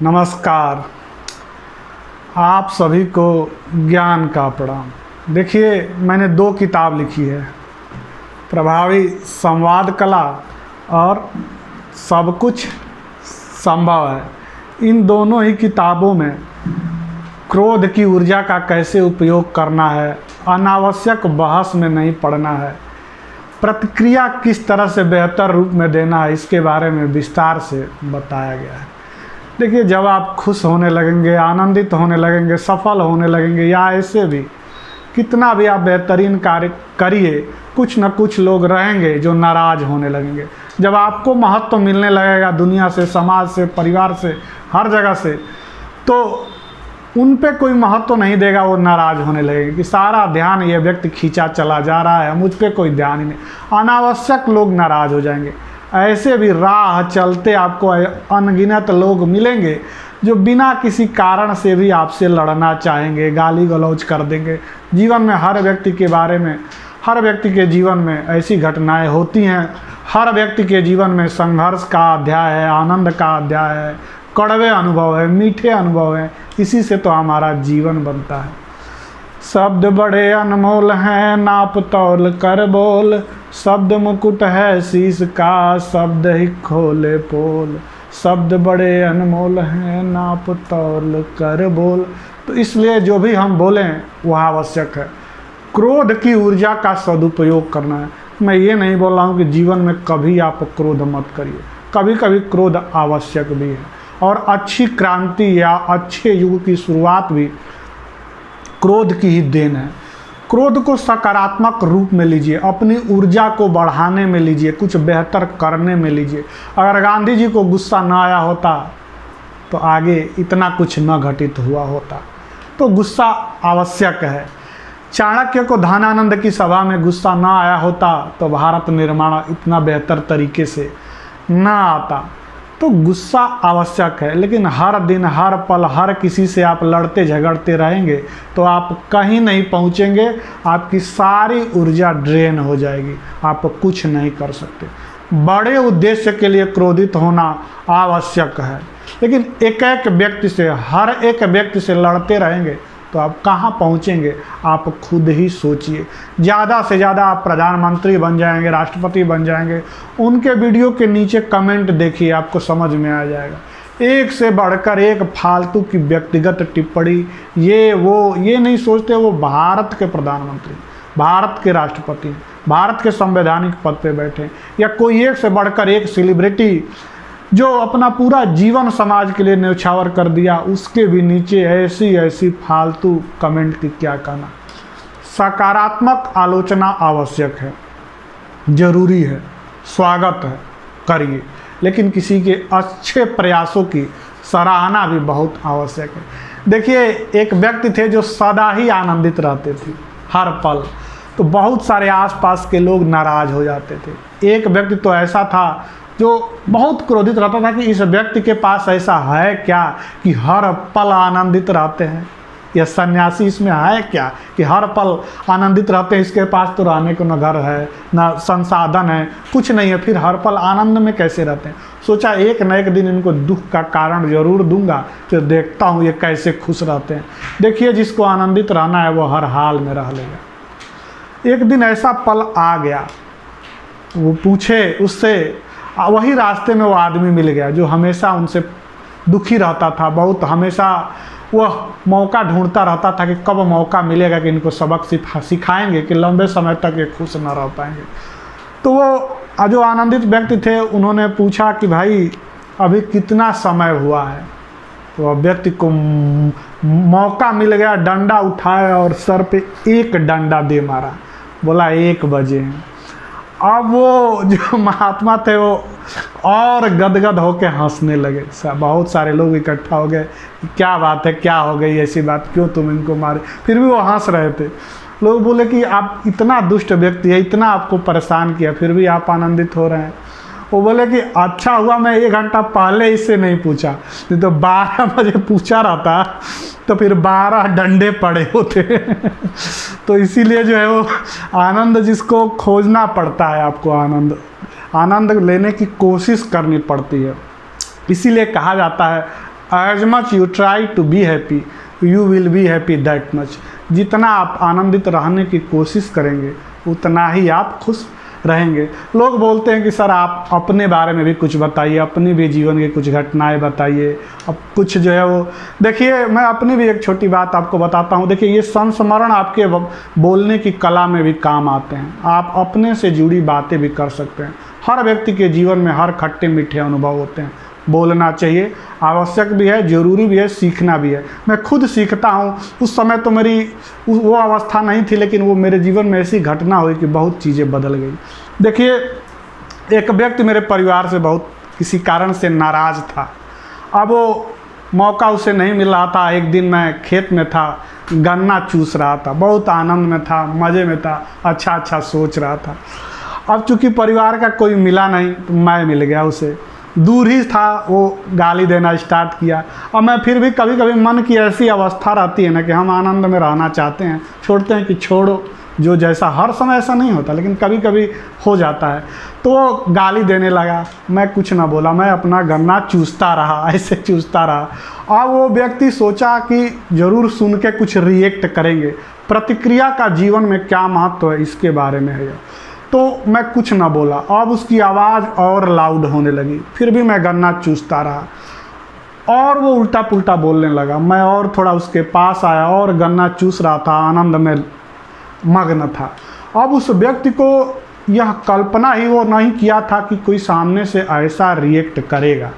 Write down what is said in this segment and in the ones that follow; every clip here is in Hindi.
नमस्कार। आप सभी को ज्ञान का प्रणाम। देखिए, मैंने 2 किताब लिखी है, प्रभावी संवाद कला और सब कुछ संभव है। इन दोनों ही किताबों में क्रोध की ऊर्जा का कैसे उपयोग करना है, अनावश्यक बहस में नहीं पड़ना है, प्रतिक्रिया किस तरह से बेहतर रूप में देना है, इसके बारे में विस्तार से बताया गया है। देखिए, जब आप खुश होने लगेंगे, आनंदित होने लगेंगे, सफल होने लगेंगे, या ऐसे भी कितना भी आप बेहतरीन कार्य करिए, कुछ न कुछ लोग रहेंगे जो नाराज़ होने लगेंगे। जब आपको महत्व मिलने लगेगा दुनिया से, समाज से, परिवार से, हर जगह से, तो उन पे कोई महत्व नहीं देगा, वो नाराज़ होने लगेंगे कि सारा ध्यान ये व्यक्ति खींचा चला जा रहा है, मुझ पे कोई ध्यान ही नहीं। अनावश्यक लोग नाराज़ हो जाएंगे। ऐसे भी राह चलते आपको अनगिनत लोग मिलेंगे जो बिना किसी कारण से भी आपसे लड़ना चाहेंगे, गाली गलौज कर देंगे। जीवन में हर व्यक्ति के बारे में, हर व्यक्ति के जीवन में ऐसी घटनाएं होती हैं। हर व्यक्ति के जीवन में संघर्ष का अध्याय है, आनंद का अध्याय है, कड़वे अनुभव है, मीठे अनुभव हैं। इसी से तो हमारा जीवन बनता है। शब्द बड़े अनमोल हैं, नाप तौल कर बोल। शब्द मुकुट है शीश का, शब्द ही खोले पोल। शब्द बड़े अनमोल हैं, नाप तौल कर बोल। तो इसलिए जो भी हम बोलें वह आवश्यक है। क्रोध की ऊर्जा का सदुपयोग करना है। मैं ये नहीं बोल रहा हूँ कि जीवन में कभी आप क्रोध मत करिए, कभी कभी क्रोध आवश्यक भी है। और अच्छी क्रांति या अच्छे युग की शुरुआत भी क्रोध की ही देन है। क्रोध को सकारात्मक रूप में लीजिए, अपनी ऊर्जा को बढ़ाने में लीजिए, कुछ बेहतर करने में लीजिए। अगर गांधी जी को गुस्सा न आया होता तो आगे इतना कुछ न घटित हुआ होता। तो गुस्सा आवश्यक है। चाणक्य को धनानंद की सभा में गुस्सा न आया होता तो भारत निर्माण इतना बेहतर तरीके से न आता। तो गुस्सा आवश्यक है, लेकिन हर दिन, हर पल, हर किसी से आप लड़ते झगड़ते रहेंगे तो आप कहीं नहीं पहुंचेंगे। आपकी सारी ऊर्जा ड्रेन हो जाएगी, आप कुछ नहीं कर सकते। बड़े उद्देश्य के लिए क्रोधित होना आवश्यक है, लेकिन एक एक व्यक्ति से, हर एक व्यक्ति से लड़ते रहेंगे तो आप कहाँ पहुँचेंगे, आप खुद ही सोचिए। ज़्यादा से ज़्यादा आप प्रधानमंत्री बन जाएंगे, राष्ट्रपति बन जाएंगे। उनके वीडियो के नीचे कमेंट देखिए, आपको समझ में आ जाएगा। एक से बढ़कर एक फालतू की व्यक्तिगत टिप्पणी, ये नहीं सोचते वो भारत के प्रधानमंत्री, भारत के राष्ट्रपति, भारत के संवैधानिक पद पे बैठे, या कोई एक से बढ़कर एक सेलिब्रिटी जो अपना पूरा जीवन समाज के लिए न्यौछावर कर दिया, उसके भी नीचे ऐसी फालतू कमेंट की क्या कहना। सकारात्मक आलोचना आवश्यक है, जरूरी है, स्वागत है, करिए, लेकिन किसी के अच्छे प्रयासों की सराहना भी बहुत आवश्यक है। देखिए, एक व्यक्ति थे जो सदा ही आनंदित रहते थे, हर पल। तो बहुत सारे आसपास के लोग नाराज हो जाते थे। एक व्यक्ति तो ऐसा था जो बहुत क्रोधित रहता था कि इस व्यक्ति के पास ऐसा है क्या कि हर पल आनंदित रहते हैं। यह सन्यासी इसमें है क्या कि हर पल आनंदित रहते हैं, इसके पास तो रहने को न घर है, न संसाधन है, कुछ नहीं है, फिर हर पल आनंद में कैसे रहते हैं। सोचा एक न एक दिन इनको दुख का कारण जरूर दूंगा, फिर देखता हूँ ये कैसे खुश रहते हैं। देखिए, जिसको आनंदित रहना है वो हर हाल में रह लेगा। एक दिन ऐसा पल आ गया, वो पूछे उससे, वही रास्ते में वो आदमी मिल गया जो हमेशा उनसे दुखी रहता था, बहुत हमेशा वह मौका ढूंढता रहता था कि कब मौका मिलेगा कि इनको सबक सिखाएंगे कि लंबे समय तक ये खुश न रह पाएंगे। तो वो जो आनंदित व्यक्ति थे, उन्होंने पूछा कि भाई अभी कितना समय हुआ है। तो व्यक्ति को मौका मिल गया, डंडा उठाया और सर पे एक डंडा दे मारा, बोला 1 बजे हैं। अब वो जो महात्मा थे वो और गदगद होके हंसने लगे। बहुत सारे लोग इकट्ठा हो गए, क्या बात है, क्या हो गई ऐसी बात, क्यों तुम इनको मारे। फिर भी वो हंस रहे थे। लोग बोले कि आप इतना दुष्ट व्यक्ति है, इतना आपको परेशान किया, फिर भी आप आनंदित हो रहे हैं। वो बोले कि अच्छा हुआ मैं 1 घंटा पहले इससे नहीं पूछा, नहीं तो 12 बजे पूछा रहता तो फिर 12 डंडे पड़े होते। तो इसीलिए जो है वो आनंद जिसको खोजना पड़ता है, आपको आनंद लेने की कोशिश करनी पड़ती है। इसीलिए कहा जाता है as much you try to be happy you will be happy that much. जितना आप आनंदित रहने की कोशिश करेंगे उतना ही आप खुश रहेंगे। लोग बोलते हैं कि सर आप अपने बारे में भी कुछ बताइए, अपनी भी जीवन की कुछ घटनाएं बताइए। अब कुछ जो है वो देखिए, मैं अपनी भी एक छोटी बात आपको बताता हूँ। देखिए, ये संस्मरण आपके बोलने की कला में भी काम आते हैं। आप अपने से जुड़ी बातें भी कर सकते हैं। हर व्यक्ति के जीवन में हर खट्टे मीठे अनुभव होते हैं। बोलना चाहिए, आवश्यक भी है, ज़रूरी भी है, सीखना भी है। मैं खुद सीखता हूँ। उस समय तो मेरी वो अवस्था नहीं थी, लेकिन वो मेरे जीवन में ऐसी घटना हुई कि बहुत चीज़ें बदल गई। देखिए, एक व्यक्ति मेरे परिवार से बहुत किसी कारण से नाराज़ था। अब वो मौका उसे नहीं मिल रहा था। एक दिन मैं खेत में था, गन्ना चूस रहा था, बहुत आनंद में था, मज़े में था, अच्छा सोच रहा था। अब चूँकि परिवार का कोई मिला नहीं तो मैं मिल गया उसे। दूर ही था, वो गाली देना स्टार्ट किया। और मैं फिर भी कभी कभी मन की ऐसी अवस्था रहती है ना कि हम आनंद में रहना चाहते हैं, छोड़ते हैं कि छोड़ो जो जैसा। हर समय ऐसा नहीं होता, लेकिन कभी कभी हो जाता है। तो वो गाली देने लगा, मैं कुछ ना बोला, मैं अपना गन्ना चूसता रहा, ऐसे चूसता रहा। और वो व्यक्ति सोचा कि ज़रूर सुन के कुछ रिएक्ट करेंगे, प्रतिक्रिया का जीवन में क्या महत्व है इसके बारे में है। तो मैं कुछ ना बोला। अब उसकी आवाज़ और लाउड होने लगी, फिर भी मैं गन्ना चूसता रहा और वो उल्टा पुल्टा बोलने लगा। मैं और थोड़ा उसके पास आया और गन्ना चूस रहा था, आनंद में मग्न था। अब उस व्यक्ति को यह कल्पना ही वो नहीं किया था कि कोई सामने से ऐसा रिएक्ट करेगा।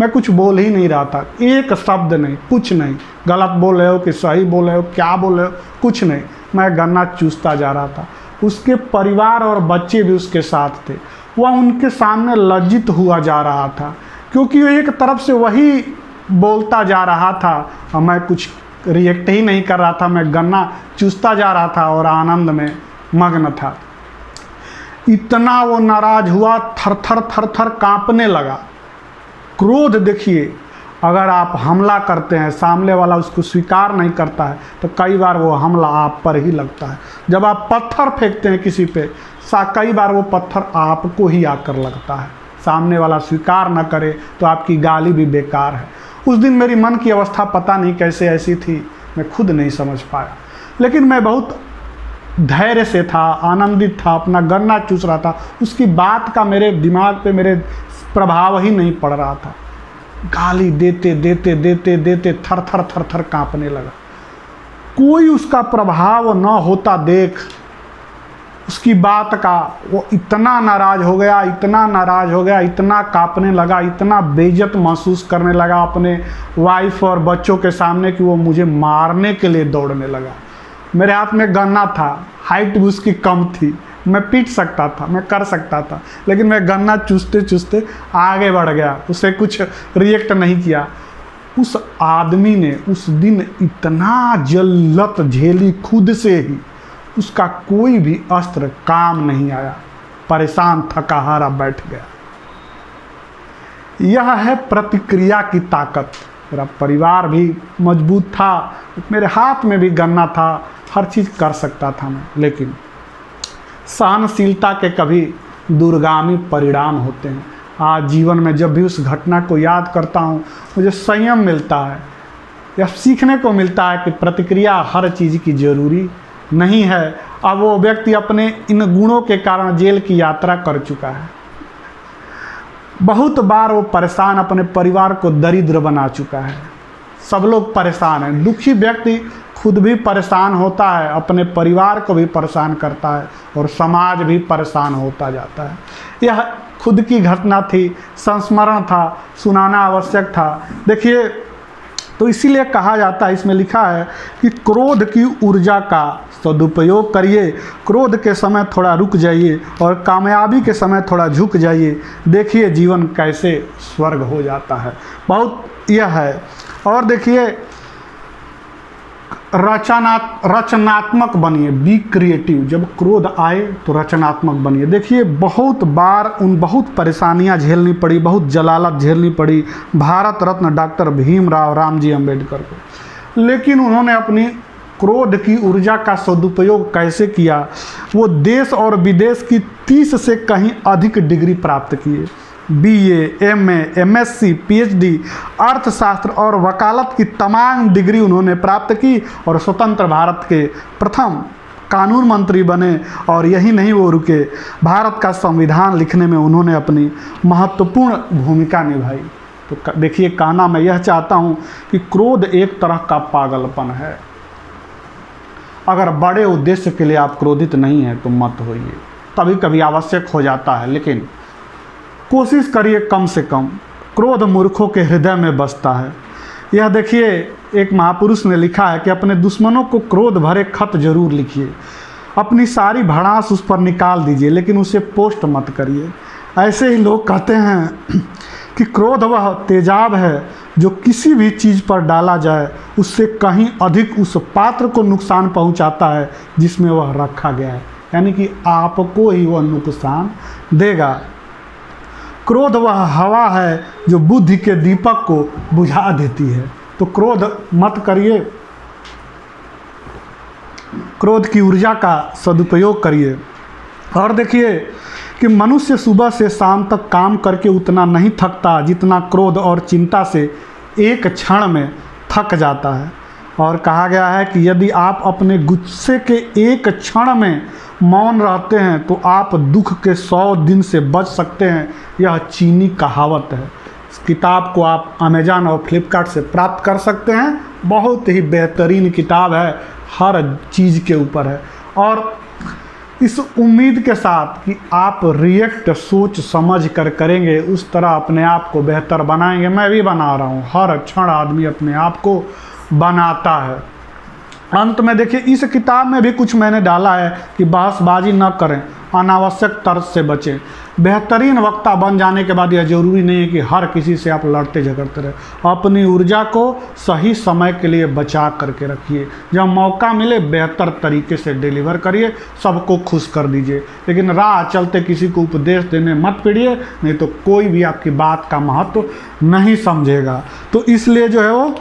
मैं कुछ बोल ही नहीं रहा था, एक शब्द नहीं, कुछ नहीं। गलत बोल रहे हो कि सही बोल रहे हो, क्या बोल रहे हो, कुछ नहीं। मैं गन्ना चूसता जा रहा था। उसके परिवार और बच्चे भी उसके साथ थे। वह उनके सामने लज्जित हुआ जा रहा था, क्योंकि वो एक तरफ से वही बोलता जा रहा था और मैं कुछ रिएक्ट ही नहीं कर रहा था। मैं गन्ना चूसता जा रहा था और आनंद में मग्न था। इतना वो नाराज हुआ, थर थर कांपने लगा। क्रोध देखिए, अगर आप हमला करते हैं, सामने वाला उसको स्वीकार नहीं करता है तो कई बार वो हमला आप पर ही लगता है। जब आप पत्थर फेंकते हैं किसी पे, कई बार वो पत्थर आपको ही आकर लगता है। सामने वाला स्वीकार न करे तो आपकी गाली भी बेकार है। उस दिन मेरी मन की अवस्था पता नहीं कैसे ऐसी थी, मैं खुद नहीं समझ पाया। लेकिन मैं बहुत धैर्य से था, आनंदित था, अपना गन्ना चूस रहा था। उसकी बात का मेरे दिमाग पे मेरे प्रभाव ही नहीं पड़ रहा था। गाली देते देते देते देते थर थर कांपने लगा। कोई उसका प्रभाव न होता देख उसकी बात का वो इतना नाराज हो गया, इतना नाराज हो गया, इतना कांपने लगा, इतना बेइज्जत महसूस करने लगा अपने वाइफ और बच्चों के सामने कि वो मुझे मारने के लिए दौड़ने लगा। मेरे हाथ में गन्ना था, हाइट भी उसकी कम थी, मैं पीट सकता था, मैं कर सकता था, लेकिन मैं गन्ना चूसते चूसते आगे बढ़ गया, उसे कुछ रिएक्ट नहीं किया। उस आदमी ने उस दिन इतना जल्लत झेली खुद से ही, उसका कोई भी अस्त्र काम नहीं आया। परेशान थका हारा बैठ गया। यह है प्रतिक्रिया की ताकत। मेरा परिवार भी मजबूत था, मेरे हाथ में भी गन्ना था, हर चीज़ कर सकता था मैं, लेकिन सहनशीलता के कभी दूरगामी परिणाम होते हैं। आज जीवन में जब भी उस घटना को याद करता हूँ, मुझे संयम मिलता है, यह सीखने को मिलता है कि प्रतिक्रिया हर चीज़ की ज़रूरी नहीं है। अब वो व्यक्ति अपने इन गुणों के कारण जेल की यात्रा कर चुका है। बहुत बार वो परेशान अपने परिवार को दरिद्र बना चुका है। सब लोग परेशान हैं। दुखी व्यक्ति खुद भी परेशान होता है, अपने परिवार को भी परेशान करता है और समाज भी परेशान होता जाता है। यह खुद की घटना थी, संस्मरण था, सुनाना आवश्यक था। देखिए, तो इसीलिए कहा जाता है, इसमें लिखा है कि क्रोध की ऊर्जा का सदुपयोग करिए, क्रोध के समय थोड़ा रुक जाइए और कामयाबी के समय थोड़ा झुक जाइए, देखिए जीवन कैसे स्वर्ग हो जाता है। बहुत यह है। और देखिए, रचनात्मक बनिए, बी क्रिएटिव। जब क्रोध आए तो रचनात्मक बनिए। देखिए, बहुत बार बहुत परेशानियां झेलनी पड़ी, बहुत जलालत झेलनी पड़ी भारत रत्न डॉक्टर भीमराव रामजी अम्बेडकर को, लेकिन उन्होंने अपनी क्रोध की ऊर्जा का सदुपयोग कैसे किया। वो देश और विदेश की 30 से कहीं अधिक डिग्री प्राप्त किए। BA, MA, MSc, PhD, अर्थशास्त्र और वकालत की तमाम डिग्री उन्होंने प्राप्त की और स्वतंत्र भारत के प्रथम कानून मंत्री बने। और यही नहीं वो रुके, भारत का संविधान लिखने में उन्होंने अपनी महत्वपूर्ण भूमिका निभाई। तो देखिए, कहना मैं यह चाहता हूँ कि क्रोध एक तरह का पागलपन है। अगर बड़े उद्देश्य के लिए आप क्रोधित नहीं हैं तो मत होइए, कभी कभी आवश्यक हो जाता है, लेकिन कोशिश करिए कम से कम। क्रोध मूर्खों के हृदय में बसता है। यह देखिए, एक महापुरुष ने लिखा है कि अपने दुश्मनों को क्रोध भरे खत जरूर लिखिए, अपनी सारी भड़ास उस पर निकाल दीजिए, लेकिन उसे पोस्ट मत करिए। ऐसे ही लोग कहते हैं कि क्रोध वह तेजाब है जो किसी भी चीज़ पर डाला जाए उससे कहीं अधिक उस पात्र को नुकसान पहुंचाता है जिसमें वह रखा गया है, यानी कि आपको ही वह नुकसान देगा। क्रोध वह हवा है जो बुद्धि के दीपक को बुझा देती है। तो क्रोध मत करिए, क्रोध की ऊर्जा का सदुपयोग करिए। और देखिए कि मनुष्य सुबह से शाम तक काम करके उतना नहीं थकता जितना क्रोध और चिंता से एक क्षण में थक जाता है। और कहा गया है कि यदि आप अपने गुस्से के एक क्षण में मौन रहते हैं तो आप दुख के 100 दिन से बच सकते हैं। यह चीनी कहावत है। इस किताब को आप अमेज़न और फ्लिपकार्ट से प्राप्त कर सकते हैं। बहुत ही बेहतरीन किताब है, हर चीज़ के ऊपर है। और इस उम्मीद के साथ कि आप रिएक्ट सोच समझ कर करेंगे, उस तरह अपने आप को बेहतर बनाएंगे। मैं भी बना रहा हूँ, हर क्षण आदमी अपने आप को बनाता है। अंत में देखिए, इस किताब में भी कुछ मैंने डाला है कि बहसबाजी न करें, अनावश्यक तर्क से बचें। बेहतरीन वक्ता बन जाने के बाद यह जरूरी नहीं है कि हर किसी से आप लड़ते झगड़ते रहें। अपनी ऊर्जा को सही समय के लिए बचा करके रखिए। जब मौका मिले बेहतर तरीके से डिलीवर करिए, सबको खुश कर दीजिए, लेकिन राह चलते किसी को उपदेश देने मत पड़िए, नहीं तो कोई भी आपकी बात का महत्व नहीं समझेगा। तो इसलिए जो है वो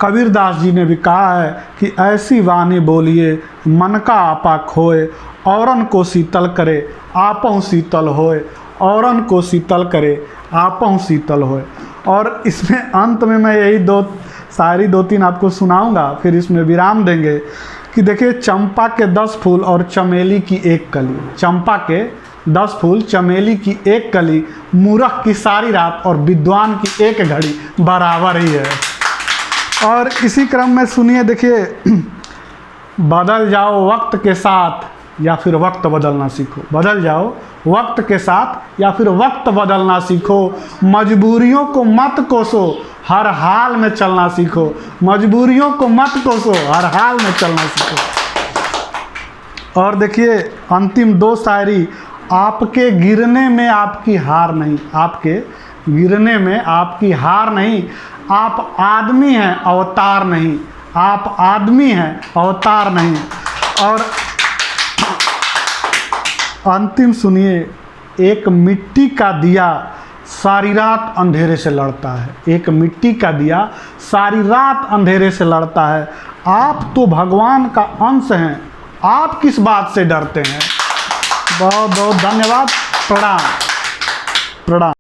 कबीरदास जी ने भी कहा है कि ऐसी वाणी बोलिए मन का आपा खोए, औरन को शीतल करे आपहु शीतल होए, औरन को शीतल करे आपहु शीतल होए। और इसमें अंत में मैं यही शायरी 2-3 आपको सुनाऊंगा, फिर इसमें विराम देंगे। कि देखिए, चंपा के 10 फूल और चमेली की एक कली, चंपा के 10 फूल, चमेली की एक कली, मूर्ख की सारी रात और विद्वान की एक घड़ी बराबर ही है। और इसी क्रम में सुनिए, देखिए, बदल जाओ वक्त के साथ या फिर वक्त बदलना सीखो। बदल जाओ वक्त के साथ या फिर वक्त बदलना सीखो। मजबूरियों को मत कोसो, हर हाल में चलना सीखो। मजबूरियों को मत कोसो, हर हाल में चलना सीखो। और देखिए, अंतिम 2 शायरी। आपके गिरने में आपकी हार नहीं, आपके गिरने में आपकी हार नहीं। आप आदमी हैं, अवतार नहीं। आप आदमी हैं, अवतार नहीं। और अंतिम सुनिए, एक मिट्टी का दिया सारी रात अंधेरे से लड़ता है। एक मिट्टी का दिया सारी रात अंधेरे से लड़ता है। आप तो भगवान का अंश हैं, आप किस बात से डरते हैं। बहुत बहुत धन्यवाद। प्रणाम प्रणाम।